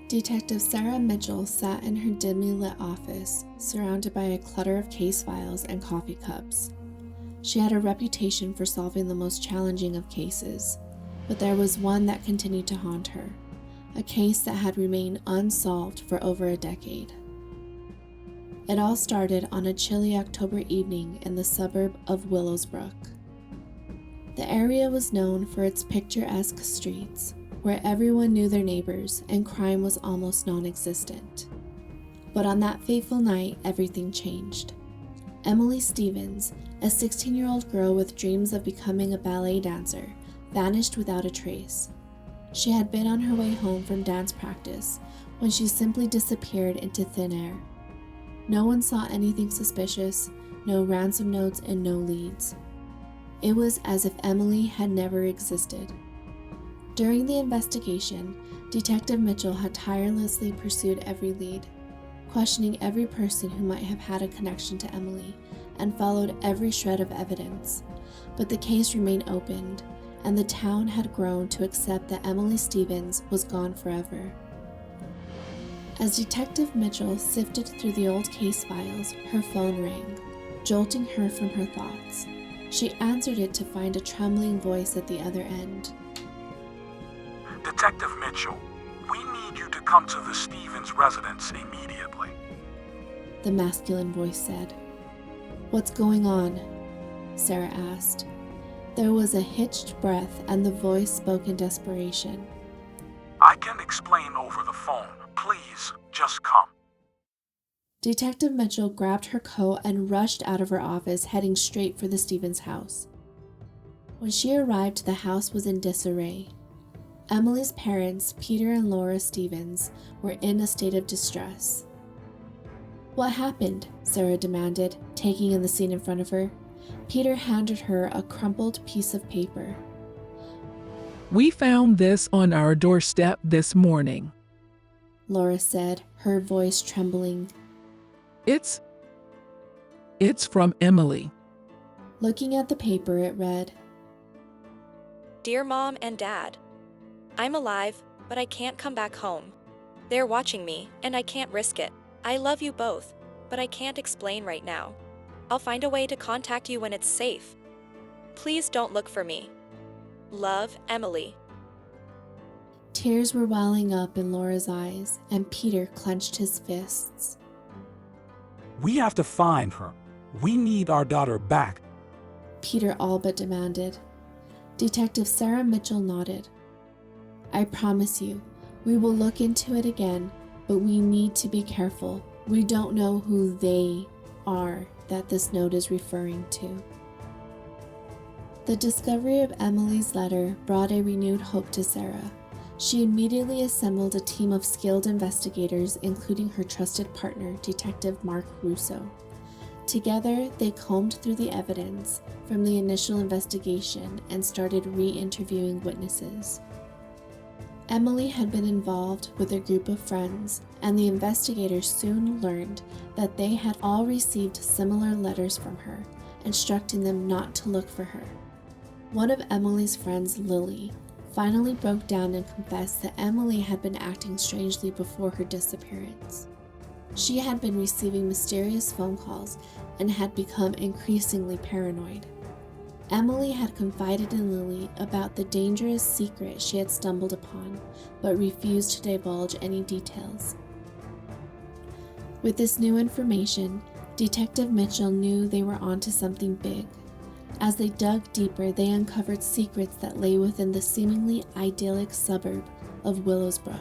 Detective Sarah Mitchell sat in her dimly lit office, surrounded by a clutter of case files and coffee cups. She had a reputation for solving the most challenging of cases, but there was one that continued to haunt her, a case that had remained unsolved for over a decade. It all started on a chilly October evening in the suburb of Willowsbrook. The area was known for its picturesque streets, where everyone knew their neighbors and crime was almost non-existent. But on that fateful night, everything changed. Emily Stevens, a 16-year-old girl with dreams of becoming a ballet dancer, vanished without a trace. She had been on her way home from dance practice when she simply disappeared into thin air. No one saw anything suspicious, no ransom notes, and no leads. It was as if Emily had never existed. During the investigation, Detective Mitchell had tirelessly pursued every lead, questioning every person who might have had a connection to Emily, and followed every shred of evidence. But the case remained open, and the town had grown to accept that Emily Stevens was gone forever. As Detective Mitchell sifted through the old case files, her phone rang, jolting her from her thoughts. She answered it to find a trembling voice at the other end. Detective Mitchell, we need you to come to the Stevens residence immediately. The masculine voice said. "What's going on?" Sarah asked. There was a hitched breath and the voice spoke in desperation. I can explain over the phone. Please, just come. Detective Mitchell grabbed her coat and rushed out of her office, heading straight for the Stevens house. When she arrived, the house was in disarray. Emily's parents, Peter and Laura Stevens, were in a state of distress. "What happened?" Sarah demanded, taking in the scene in front of her. Peter handed her a crumpled piece of paper. "We found this on our doorstep this morning," Laura said, her voice trembling. It's from Emily." Looking at the paper, it read, "Dear Mom and Dad, I'm alive, but I can't come back home. They're watching me, and I can't risk it. I love you both, but I can't explain right now. I'll find a way to contact you when it's safe. Please don't look for me. Love, Emily." Tears were welling up in Laura's eyes, and Peter clenched his fists. We have to find her. We need our daughter back. Peter all but demanded. Detective Sarah Mitchell nodded. "I promise you, we will look into it again, but we need to be careful. We don't know who they are that this note is referring to." The discovery of Emily's letter brought a renewed hope to Sarah. She immediately assembled a team of skilled investigators, including her trusted partner, Detective Mark Russo. Together, they combed through the evidence from the initial investigation and started re-interviewing witnesses. Emily had been involved with a group of friends, and the investigators soon learned that they had all received similar letters from her, instructing them not to look for her. One of Emily's friends, Lily, finally broke down and confessed that Emily had been acting strangely before her disappearance. She had been receiving mysterious phone calls and had become increasingly paranoid. Emily had confided in Lily about the dangerous secret she had stumbled upon, but refused to divulge any details. With this new information, Detective Mitchell knew they were onto something big. As they dug deeper, they uncovered secrets that lay within the seemingly idyllic suburb of Willowsbrook.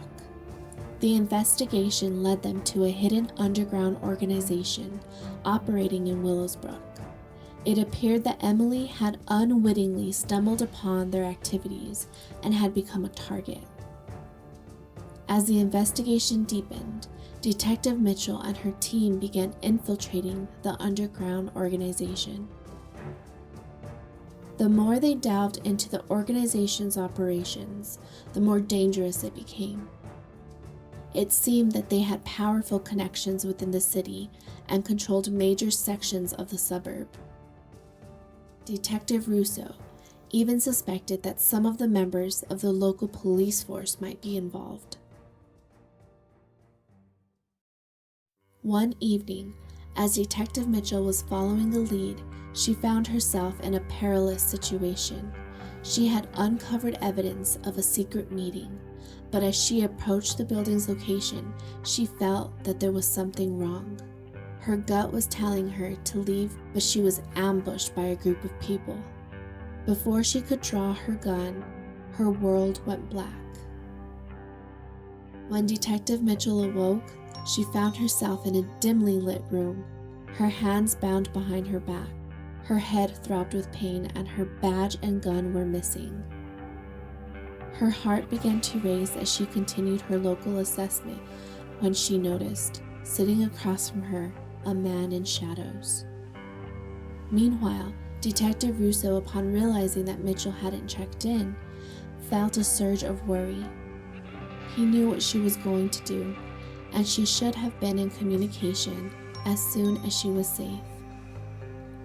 The investigation led them to a hidden underground organization operating in Willowsbrook. It appeared that Emily had unwittingly stumbled upon their activities and had become a target. As the investigation deepened, Detective Mitchell and her team began infiltrating the underground organization. The more they delved into the organization's operations, the more dangerous it became. It seemed that they had powerful connections within the city and controlled major sections of the suburb. Detective Russo even suspected that some of the members of the local police force might be involved. One evening, as Detective Mitchell was following a lead, she found herself in a perilous situation. She had uncovered evidence of a secret meeting, but as she approached the building's location, she felt that there was something wrong. Her gut was telling her to leave, but she was ambushed by a group of people. Before she could draw her gun, her world went black. When Detective Mitchell awoke, she found herself in a dimly lit room, her hands bound behind her back. Her head throbbed with pain and her badge and gun were missing. Her heart began to race as she continued her local assessment when she noticed, sitting across from her, a man in shadows. Meanwhile, Detective Russo, upon realizing that Mitchell hadn't checked in, felt a surge of worry. He knew what she was going to do, and she should have been in communication as soon as she was safe.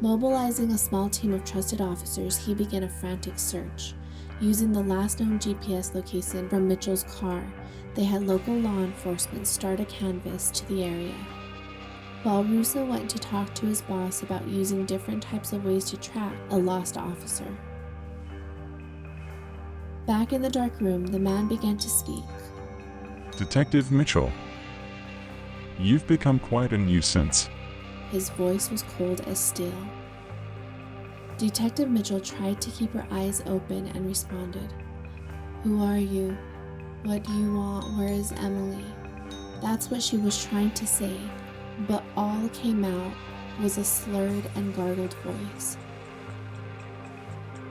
Mobilizing a small team of trusted officers, he began a frantic search. Using the last known GPS location from Mitchell's car, they had local law enforcement start a canvass to the area. While Russo went to talk to his boss about using different types of ways to track a lost officer. Back in the dark room, the man began to speak. Detective Mitchell, you've become quite a nuisance. His voice was cold as steel. Detective Mitchell tried to keep her eyes open and responded. "Who are you? What do you want? Where is Emily?" That's what she was trying to say, but all came out was a slurred and gargled voice.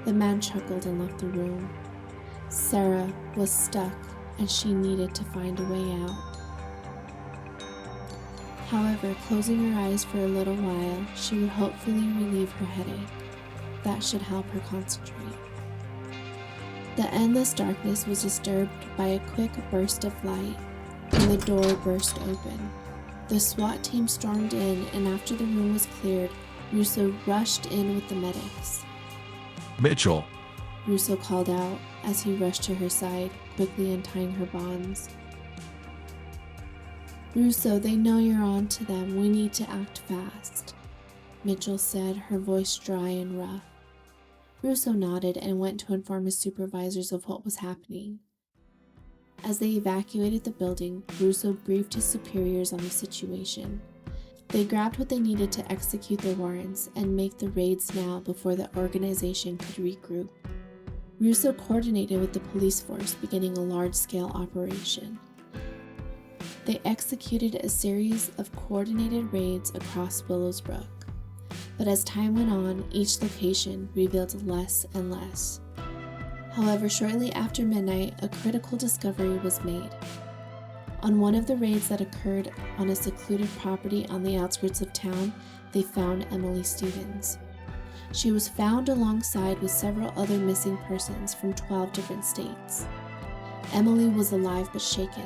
The man chuckled and left the room. Sarah was stuck and she needed to find a way out. However, closing her eyes for a little while, she would hopefully relieve her headache. That should help her concentrate. The endless darkness was disturbed by a quick burst of light, and the door burst open. The SWAT team stormed in, and after the room was cleared, Russo rushed in with the medics. Mitchell, Russo called out as he rushed to her side, quickly untying her bonds. "Russo, they know you're on to them. We need to act fast," Mitchell said, her voice dry and rough. Russo nodded and went to inform his supervisors of what was happening. As they evacuated the building, Russo briefed his superiors on the situation. They grabbed what they needed to execute their warrants and make the raids now before the organization could regroup. Russo coordinated with the police force, beginning a large-scale operation. They executed a series of coordinated raids across Willowsbrook, but as time went on, each location revealed less and less. However, shortly after midnight, a critical discovery was made. On one of the raids that occurred on a secluded property on the outskirts of town, they found Emily Stevens. She was found alongside with several other missing persons from 12 different states. Emily was alive but shaken.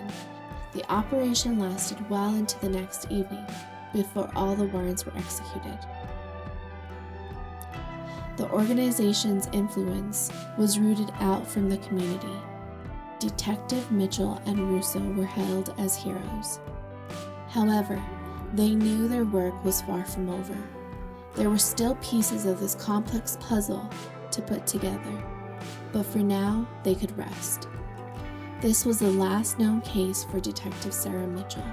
The operation lasted well into the next evening, before all the warrants were executed. The organization's influence was rooted out from the community. Detective Mitchell and Russo were hailed as heroes. However, they knew their work was far from over. There were still pieces of this complex puzzle to put together, but for now, they could rest. This was the last known case for Detective Sarah Mitchell.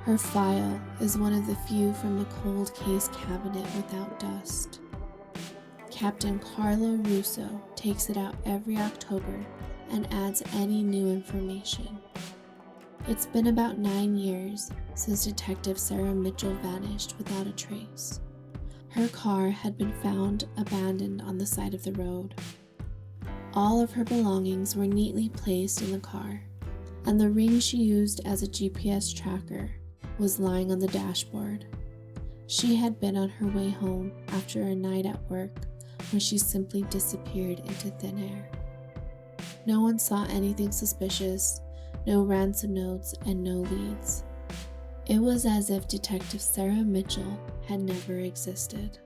Her file is one of the few from the cold case cabinet without dust. Captain Carlo Russo takes it out every October and adds any new information. It's been about 9 years since Detective Sarah Mitchell vanished without a trace. Her car had been found abandoned on the side of the road. All of her belongings were neatly placed in the car, and the ring she used as a GPS tracker was lying on the dashboard. She had been on her way home after a night at work when she simply disappeared into thin air. No one saw anything suspicious, no ransom notes, and no leads. It was as if Detective Sarah Mitchell had never existed.